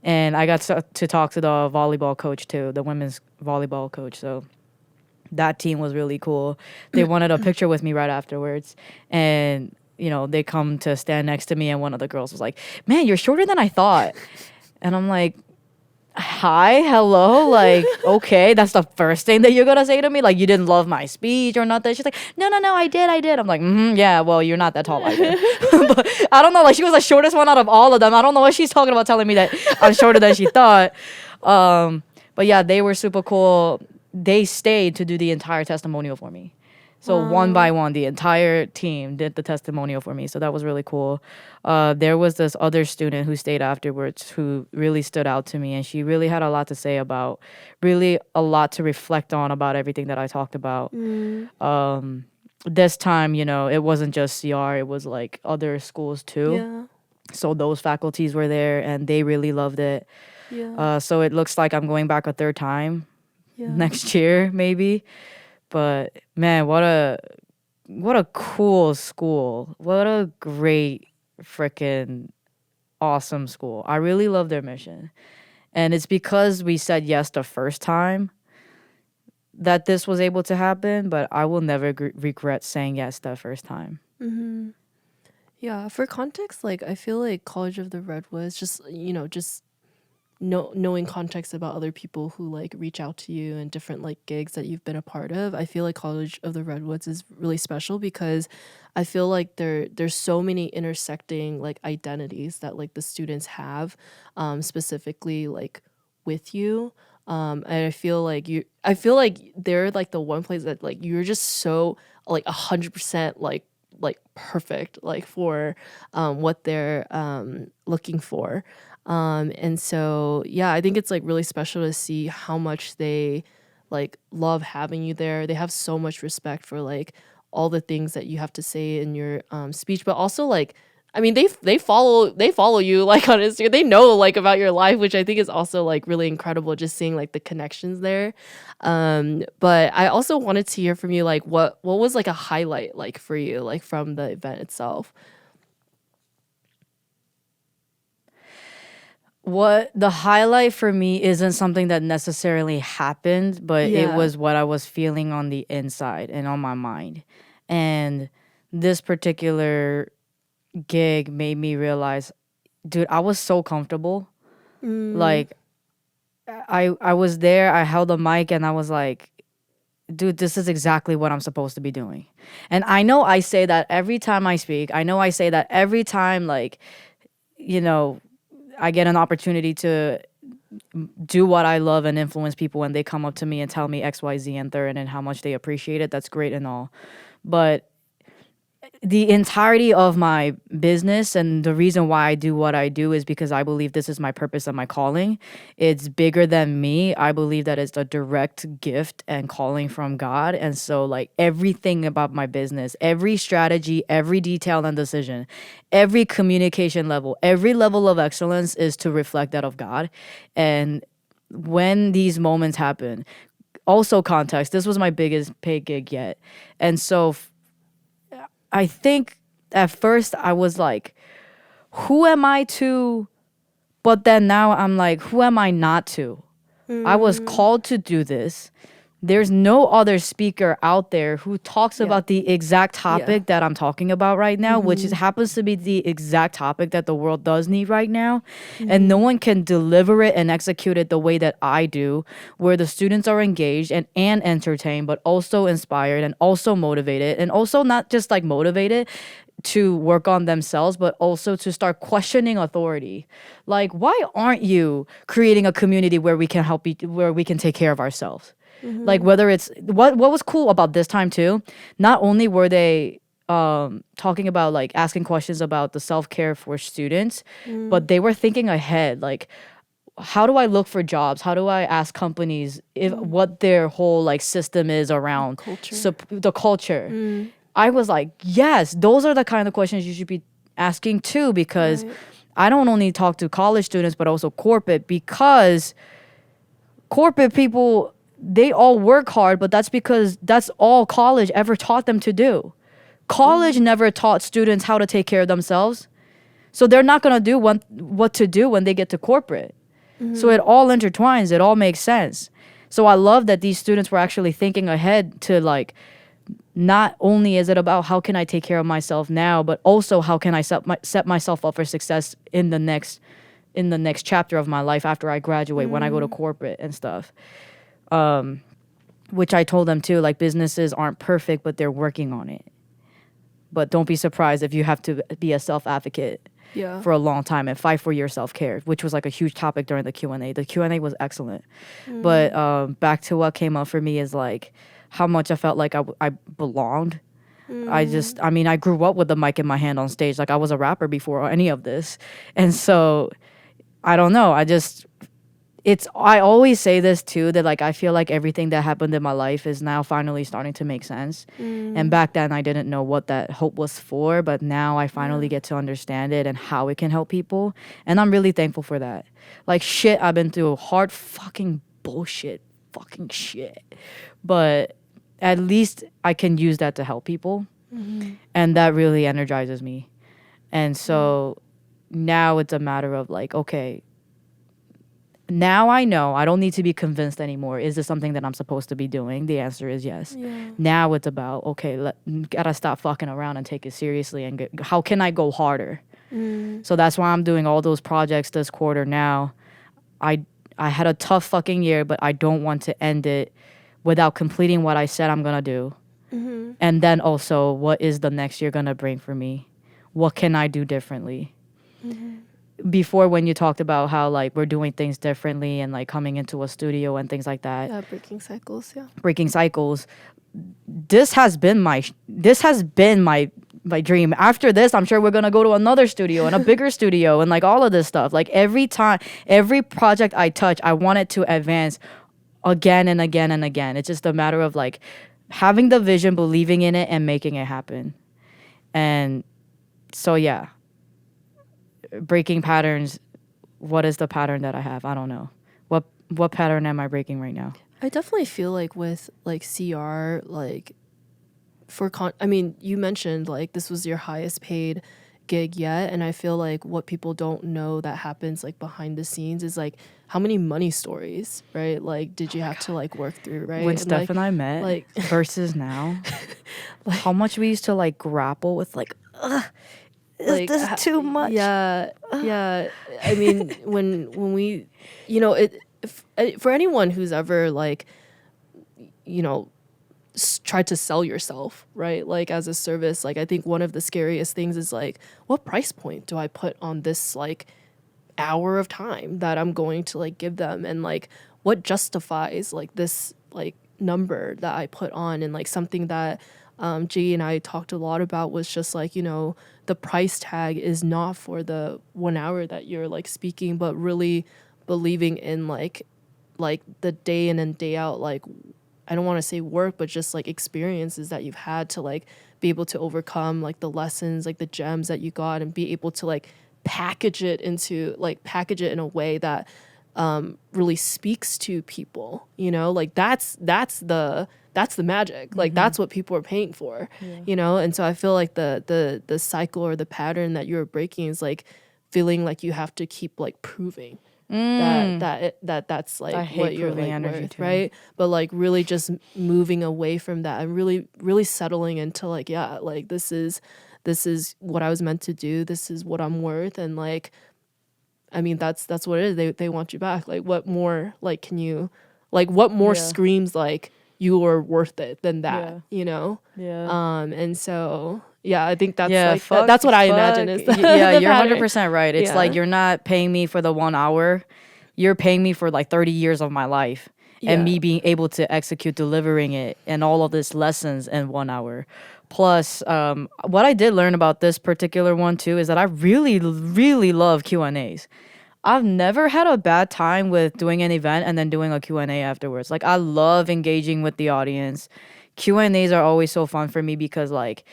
And I got to talk to the volleyball coach too, the women's volleyball coach. So that team was really cool. They wanted a picture with me right afterwards. And, you know, they come to stand next to me, and one of the girls was like, "Man, you're shorter than I thought." And I'm like, "Hi, hello, like, okay, that's the first thing that you're gonna say to me? Like, you didn't love my speech or nothing?" She's like, no, I did. I'm like, yeah, well, you're not that tall either. But I don't know, like, she was the shortest one out of all of them. I don't know what she's talking about telling me that I'm shorter than she thought. But yeah, they were super cool. They stayed to do the entire testimonial for me. So one by one, the entire team did the testimonial for me. So that was really cool. There was this other student who stayed afterwards who really stood out to me. And she really had a lot to say about, really a lot to reflect on about everything that I talked about. This time, you know, it wasn't just CR. It was like other schools too. Yeah. So those faculties were there and they really loved it. Yeah. So it looks like I'm going back a third time Yeah. next year, maybe. But man, what a cool school. What a great freaking awesome school. I really love their mission. And it's because we said yes the first time that this was able to happen, but I will never regret saying yes the first time. Mm-hmm. Yeah, for context, like I feel like College of the Redwoods, just knowing context about other people who like reach out to you and different like gigs that you've been a part of. I feel like College of the Redwoods is really special because I feel like there's so many intersecting like identities that like the students have, specifically like with you. And I feel like they're like the one place that like you're just so like 100% like perfect like for what they're looking for. And so yeah, I think it's like really special to see how much they like love having you there. They have so much respect for like all the things that you have to say in your speech, but also like I mean they follow you like on Instagram. They know like about your life, which I think is also like really incredible just seeing like the connections there. But I also wanted to hear from you like what was like a highlight like for you like from the event itself. What the highlight for me isn't something that necessarily happened, but it Yeah. was what I was feeling on the inside and on my mind. And this particular gig made me realize, dude, I was so comfortable. Like I was there, I held a mic and I was like, dude, this is exactly what I'm supposed to be doing. And I know I say that every time I speak. I know I say that every time like, you know, I get an opportunity to do what I love and influence people when they come up to me and tell me X, Y, Z, and third and how much they appreciate it. That's great and all. But the entirety of my business and the reason why I do what I do is because I believe this is my purpose and my calling. It's bigger than me. I believe that it's a direct gift and calling from God. And so like everything about my business, every strategy, every detail and decision, every communication level, every level of excellence is to reflect that of God. And when these moments happen, also context, this was my biggest paid gig yet. And so I think at first I was like, who am I to? But then now I'm like, who am I not to? I was called to do this. There's no other speaker out there who talks Yeah. about the exact topic Yeah. that I'm talking about right now, which happens to be the exact topic that the world does need right now. And no one can deliver it and execute it the way that I do, where the students are engaged and entertained, but also inspired and also motivated, and also not just like motivated to work on themselves, but also to start questioning authority. Like, why aren't you creating a community where we can where we can take care of ourselves? Like whether it's what was cool about this time too, not only were they talking about like asking questions about the self-care for students, but they were thinking ahead, like how do I look for jobs? How do I ask companies if what their whole like system is around Culture. the culture? I was like, yes, those are the kind of questions you should be asking too, because Right. I don't only talk to college students, but also corporate, because corporate people, they all work hard, but that's because that's all college ever taught them to do. College never taught students how to take care of themselves. So they're not going to do what to do when they get to corporate. So it all intertwines, it all makes sense. So I love that these students were actually thinking ahead to like, not only is it about how can I take care of myself now, but also how can I set myself up for success in the next chapter of my life after I graduate, when I go to corporate and stuff. Which I told them too, like businesses aren't perfect, but they're working on it. But don't be surprised if you have to be a self-advocate Yeah. for a long time and fight for your self-care, which was like a huge topic during the Q&A. The Q&A was excellent. But back to what came up for me is like how much I felt like I belonged. I mean, I grew up with the mic in my hand on stage. Like I was a rapper before any of this. And so I don't know. I always say this too, that like I feel like everything that happened in my life is now finally starting to make sense. And back then I didn't know what that hope was for, but now I finally get to understand it and how it can help people. And I'm really thankful for that. Like shit, I've been through hard fucking bullshit, fucking shit. But at least I can use that to help people. And that really energizes me. And so now it's a matter of like, okay, now I know I don't need to be convinced anymore. Is this something that I'm supposed to be doing? The answer is yes. Now it's about, okay, gotta stop fucking around and take it seriously. And how can I go harder? So that's why I'm doing all those projects this quarter now. I had a tough fucking year, but I don't want to end it without completing what I said I'm gonna do. And then also, what is the next year gonna bring for me? What can I do differently? Before, when you talked about how like we're doing things differently and like coming into a studio and things like that, breaking cycles. breaking cycles. This has been my dream. After this, I'm sure we're gonna go to another studio and a bigger studio and like all of this stuff. Like every project I touch, I want it to advance again and again and again. It's just a matter of like having the vision, believing in it, and making it happen. And so yeah, breaking patterns. What is the pattern that I have? I don't know. What pattern am I breaking right now? I definitely feel like with like CR, like I mean, you mentioned like this was your highest paid gig yet, and I feel like what people don't know that happens like behind the scenes is like how many money stories, right? Like did you have to like work through, right? When Steph and I met, like versus now, like, how much we used to like grapple with like, is this too much? Yeah. I mean, when we, you know, for anyone who's ever like, you know, tried to sell yourself, right? Like as a service, like I think one of the scariest things is like, what price point do I put on this like hour of time that I'm going to like give them, and like what justifies like this like number that I put on. And like something that Jiggy and I talked a lot about was just like, you know, the price tag is not for the 1 hour that you're like speaking, but really believing in like the day in and day out, like I don't want to say work, but just like experiences that you've had to like be able to overcome like the lessons, like the gems that you got, and be able to like package it in a way that really speaks to people, you know, like that's the magic. Like that's what people are paying for, you know? And so I feel like the cycle or the pattern that you're breaking is like feeling like you have to keep like proving that's like what you're like worth, right? But like really just moving away from that and really settling into like, yeah, like this is what I was meant to do. This is what I'm worth. And like, I mean, that's what it is. They want you back. Like what more, like, can you, like what more screams like you are worth it than that, you know? And so, yeah, I think that's that's what I imagine is the, yeah, the you're pattern. 100% right. It's like you're not paying me for the 1 hour. You're paying me for like 30 years of my life and me being able to execute delivering it and all of this lessons in 1 hour. Plus, what I did learn about this particular one too is that I really, really love Q&As. I've never had a bad time with doing an event and then doing a Q&A afterwards. Like I love engaging with the audience. Q&As are always so fun for me because like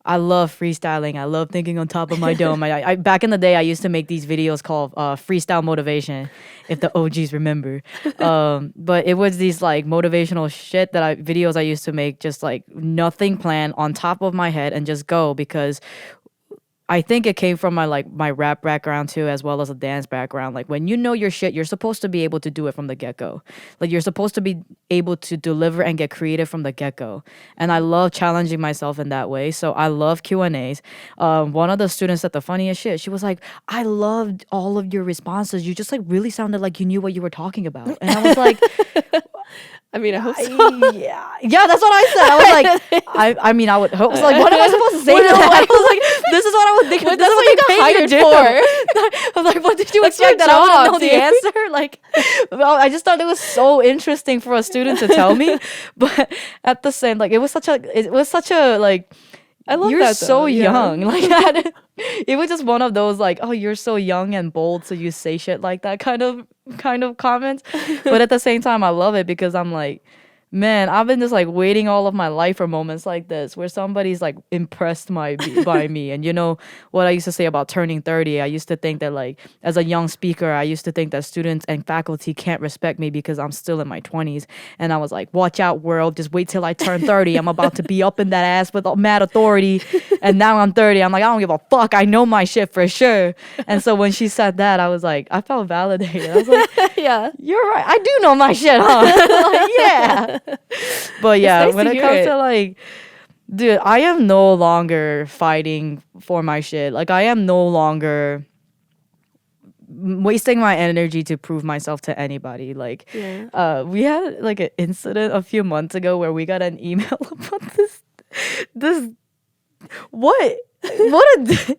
I love freestyling. I love thinking on top of my dome. I back in the day, I used to make these videos called Freestyle Motivation, if the OGs remember. But it was these like motivational shit videos I used to make, just like nothing planned, on top of my head, and just go, because I think it came from my rap background too, as well as a dance background. Like when you know your shit, you're supposed to be able to do it from the get-go. Like you're supposed to be able to deliver and get creative from the get-go. And I love challenging myself in that way. So I love Q&As. One of the students said the funniest shit. She was like, I loved all of your responses. You just like really sounded like you knew what you were talking about. And I was like, I mean, I hope so. Yeah, that's what I said. I was like, I mean, I would hope. I was like, what am I supposed to say to that? I was like, this is what I would think. This is what you got hired for. I was like, what did you expect, that I wouldn't know the answer? Like, well, I just thought it was so interesting for a student to tell me. But at the same, like, it was such a like, I love you're that. so though. Yeah. young. Like it was just one of those like, oh, you're so young and bold, so you say shit like that kind of comments. But at the same time, I love it because I'm like, man, I've been just like waiting all of my life for moments like this where somebody's like impressed by me. And you know what I used to say about turning 30? I used to think that like as a young speaker, I used to think that students and faculty can't respect me because I'm still in my 20s. And I was like, watch out, world. Just wait till I turn 30. I'm about to be up in that ass with mad authority. And now I'm 30. I'm like, I don't give a fuck. I know my shit for sure. And so when she said that, I was like, I felt validated. I was like, Yeah. you're right. I do know my shit, huh? Like, yeah. But yeah, nice when to it hear comes it. to like, dude, I am no longer fighting for my shit. Like, I am no longer wasting my energy to prove myself to anybody. Like, Yeah. we had like an incident a few months ago where we got an email about this what a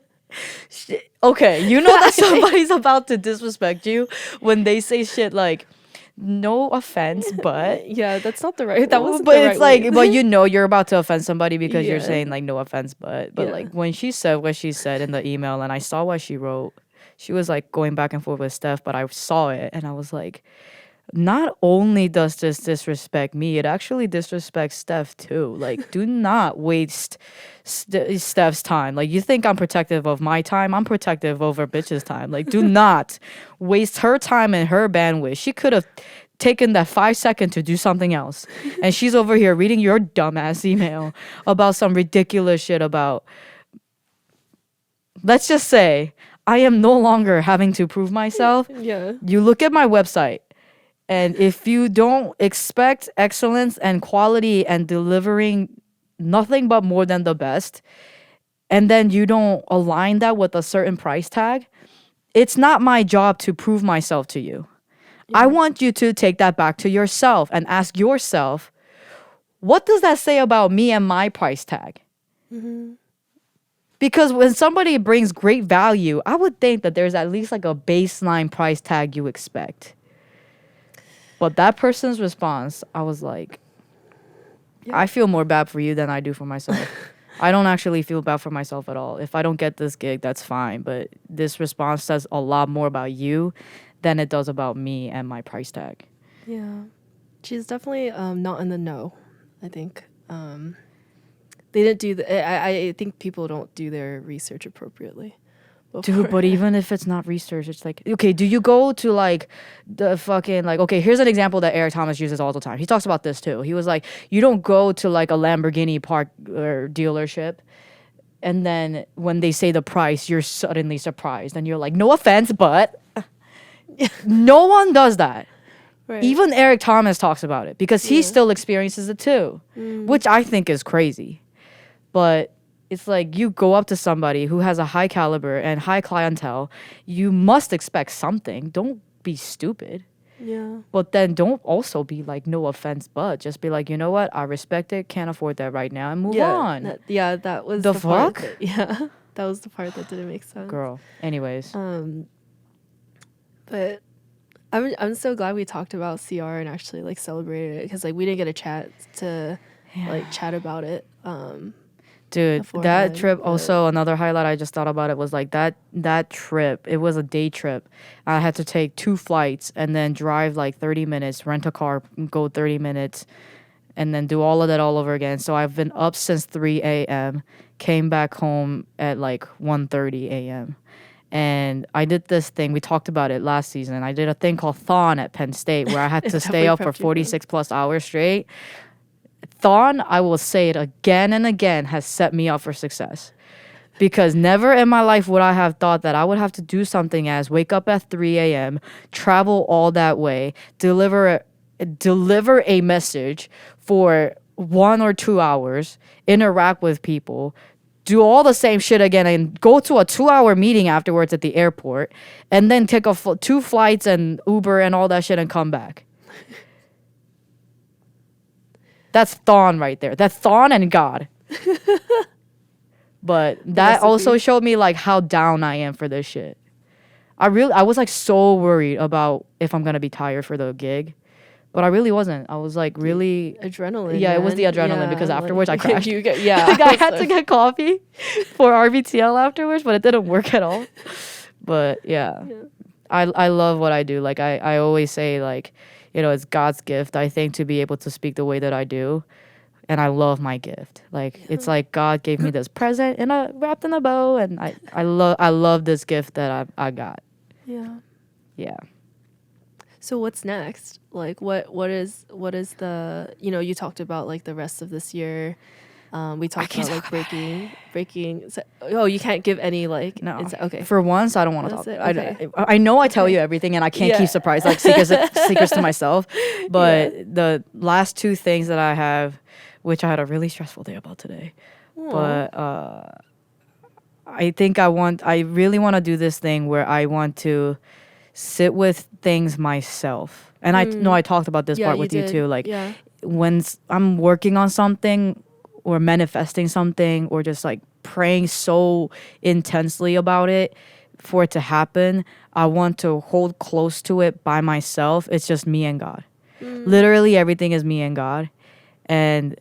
shit. Okay, you know that somebody's about to disrespect you when they say shit like, no offense, but Yeah, that's not the right. That wasn't but the it's right like, way. but you know you're about to offend somebody because you're Yeah. saying like no offense, but Yeah. like when she said what she said in the email and I saw what she wrote, she was like going back and forth with Steph, but I saw it and I was like, not only does this disrespect me, it actually disrespects Steph too. Like, do not waste Steph's time. Like, you think I'm protective of my time? I'm protective over bitch's time. Like, do not waste her time and her bandwidth. She could have taken that 5 seconds to do something else. And she's over here reading your dumbass email about some ridiculous shit about, let's just say, I am no longer having to prove myself. Yeah. You look at my website. And if you don't expect excellence and quality and delivering nothing but more than the best, and then you don't align that with a certain price tag, it's not my job to prove myself to you. I want you to take that back to yourself and ask yourself, what does that say about me and my price tag? Because when somebody brings great value, I would think that there's at least like a baseline price tag you expect. But that person's response, I was like, I feel more bad for you than I do for myself. I don't actually feel bad for myself at all. If I don't get this gig, that's fine. But this response says a lot more about you than it does about me and my price tag. Yeah. She's definitely not in the know, I think. They didn't do the. I think people don't do their research appropriately. Dude, but even if it's not research, it's like, okay, do you go to like the fucking like, okay, here's an example that Eric Thomas uses all the time. He talks about this too. He was like, you don't go to like a Lamborghini park or dealership and then when they say the price, you're suddenly surprised and you're like, no offense, but no one does that. Right. Even Eric Thomas talks about it because he still experiences it too, which I think is crazy. But it's like you go up to somebody who has a high caliber and high clientele, you must expect something. Don't be stupid. Yeah. But then don't also be like, no offense, but just be like, you know what? I respect it. Can't afford that right now and move on. That was The part fuck? that was the part that didn't make sense. Girl. Anyways. But I'm so glad we talked about CR and actually like celebrated it because like we didn't get a chance to like chat about it. Dude, that beforehand, trip but- also, another highlight I just thought about it was like that trip, it was a day trip. I had to take 2 flights and then drive like 30 minutes, rent a car, go 30 minutes, and then do all of that all over again. So I've been up since 3 a.m., came back home at like 1:30 a.m. And I did this thing, we talked about it last season. I did a thing called THON at Penn State where I had to stay definitely up for prepped you, 46 plus hours straight. THON, I will say it again and again, has set me up for success. Because never in my life would I have thought that I would have to do something as wake up at 3 a.m., travel all that way, deliver a message for 1 or 2 hours, interact with people, do all the same shit again, and go to a 2-hour meeting afterwards at the airport, and then take 2 flights and Uber and all that shit and come back. That's THON right there. That's THON and God. But that also showed me like how down I am for this shit. I was like so worried about if I'm gonna be tired for the gig. But I really wasn't. I was like really Adrenaline. yeah, it was the man. adrenaline because Yeah, afterwards I like, crashed. yeah. Like I had to get coffee for RBTL afterwards, but it didn't work at all. But yeah. I love what I do. Like I always say, like, you know, it's God's gift, I think, to be able to speak the way that I do. And I love my gift. Like it's like God gave me this present in a wrapped in a bow, and I love this gift that I got. Yeah. Yeah. So what's next? Like what is the, you know, you talked about like the rest of this year. We talked about like breaking. Oh, you can't give any like. No. Okay. For once, I don't want to That's talk. it? Okay. I know I tell you everything, and I can't keep surprise like secrets to myself. But the last two things that I have, which I had a really stressful day about today, but I think I really want to do this thing where I want to sit with things myself. And I know I talked about this part with you too. Like when I'm working on something or manifesting something or just like praying so intensely about it for it to happen, I want to hold close to it by myself. It's just me and God. Literally everything is me and God. And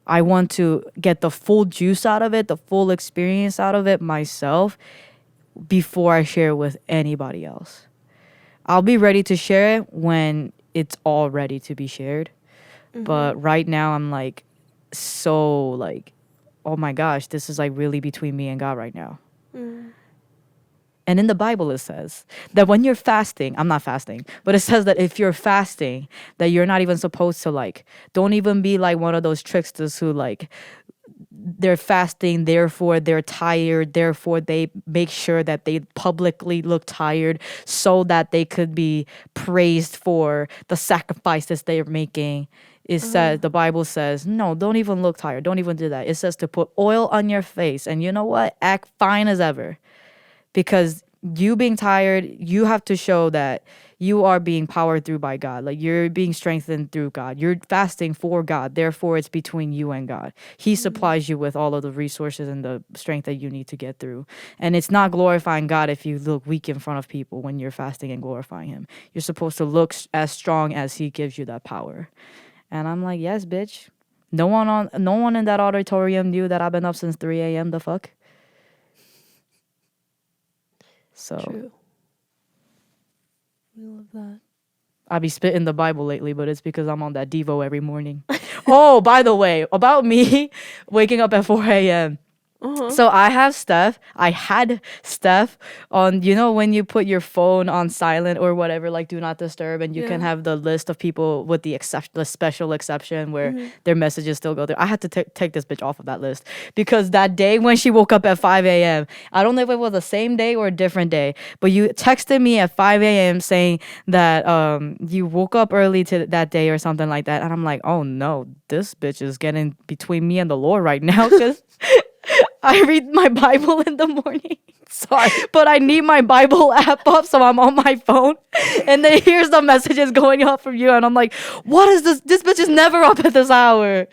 I want to get the full juice out of it, the full experience out of it myself before I share it with anybody else. I'll be ready to share it when it's all ready to be shared. But right now I'm like so like, oh my gosh, this is like really between me and God right now. And in the Bible it says that when you're fasting, I'm not fasting, but it says that if you're fasting, that you're not even supposed to like, don't even be like one of those tricksters who like, they're fasting, therefore they're tired, therefore they make sure that they publicly look tired so that they could be praised for the sacrifices they're making. It says, the Bible says, no, don't even look tired. Don't even do that. It says to put oil on your face. And you know what? Act fine as ever. Because you being tired, you have to show that you are being powered through by God. Like you're being strengthened through God. You're fasting for God. Therefore, it's between you and God. He supplies you with all of the resources and the strength that you need to get through. And it's not glorifying God if you look weak in front of people when you're fasting and glorifying him. You're supposed to look as strong as he gives you that power. And I'm like, yes, bitch. No one in that auditorium knew that I've been up since 3 a.m. The fuck? So True. We love that. I be spitting the Bible lately, but it's because I'm on that Devo every morning. Oh, by the way, about me waking up at 4 a.m. So I had Steph on, you know, when you put your phone on silent or whatever, like do not disturb, and you can have the list of people with the special exception where their messages still go there. I had to take this bitch off of that list because that day when she woke up at 5 a.m., I don't know if it was the same day or a different day, but you texted me at 5 a.m. saying that you woke up early to that day or something like that. And I'm like, oh no, this bitch is getting between me and the Lord right now because I read my Bible in the morning. Sorry, but I need my Bible app up, so I'm on my phone. And then here's the messages going up from you, and I'm like, what is this? This bitch is never up at this hour.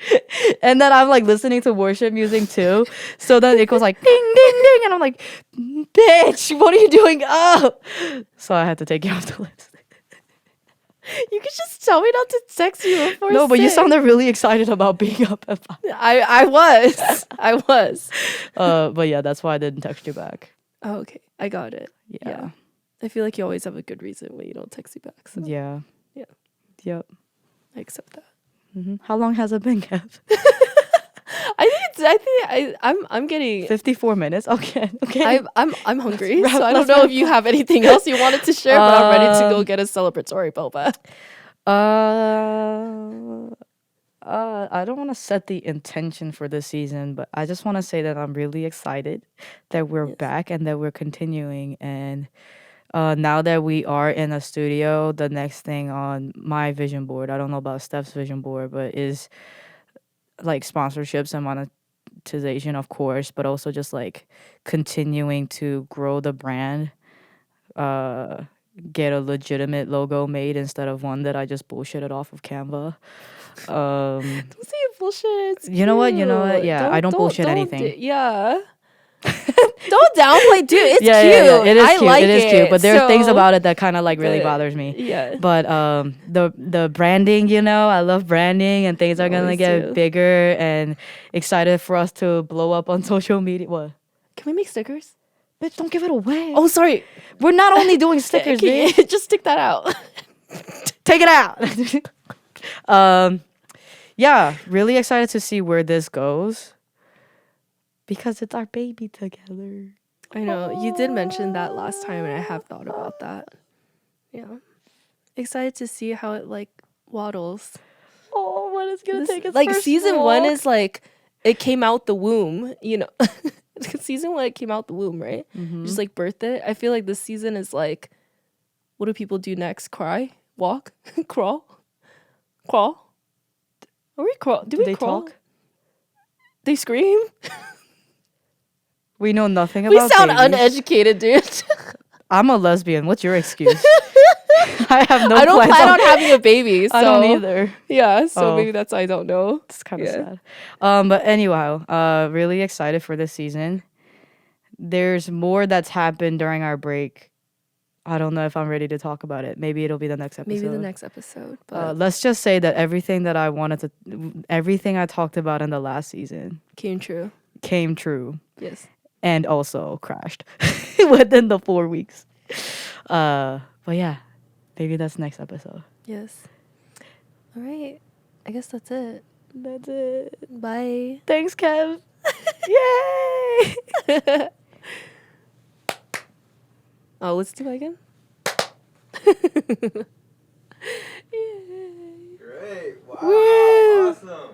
And then I'm like listening to worship music too. So then it goes like ding, ding, ding. And I'm like, bitch, what are you doing up? So I had to take you off the list. You could just tell me not to text you before. No, but you sounded really excited about being up at 5. I was. But yeah, that's why I didn't text you back. Oh, okay. I got it. Yeah. I feel like you always have a good reason when you don't text me back. So. Yeah. Yeah. Yep. I accept that. How long has it been, Kev? I'm getting 54 minutes. Okay. Okay. I'm hungry, so I don't know if you have anything else you wanted to share, but I'm ready to go get a celebratory boba. I don't want to set the intention for this season, but I just want to say that I'm really excited that we're back and that we're continuing. And now that we are in a studio, the next thing on my vision board, I don't know about Steph's vision board, but is like sponsorships and monetization, of course, but also just like continuing to grow the brand, get a legitimate logo made instead of one that I just bullshitted off of Canva. Don't say bullshit. You know what? Yeah, I don't bullshit anything. Yeah. Don't downplay, dude. It's cute. It is I cute. like it is cute, but there are things so- about it that kind of like really but, bothers me. Yeah. But the branding, you know, I love branding, and things are gonna Always get do. bigger, and excited for us to blow up on social media. What? Can we make stickers? Bitch, don't give it away. Oh, sorry. We're not only doing stickers, Can bitch. you just stick that out. Take it out. Yeah, really excited to see where this goes because it's our baby together. I know. You did mention that last time, and I have thought about that. Yeah. Excited to see how it like waddles. Oh, when it's gonna take its Like first season one walk. is like it came out the womb, you know. Season one it came out the womb, right? You just like birth it. I feel like this season is like, what do people do next? Cry, walk, crawl. Are we crawl? Do we they crawl? talk? They scream. We know nothing We about sound babies. uneducated, dude. I'm a lesbian. What's your excuse? I have no. I don't plans plan on having a baby. So. I don't either. Yeah, so Oh. maybe that's why I don't know. It's kind of sad. But anyhow, really excited for this season. There's more that's happened during our break. I don't know if I'm ready to talk about it. Maybe it'll be the next episode. Maybe the next episode. But Let's just say that everything I talked about in the last season came true. came true. Yes. And also crashed within the 4 weeks. But yeah, maybe that's next episode. Yes. All right. I guess that's it. That's it. Bye. Thanks, Kev. Yay! Oh, let's do that again. Great. Wow. Woo. Awesome.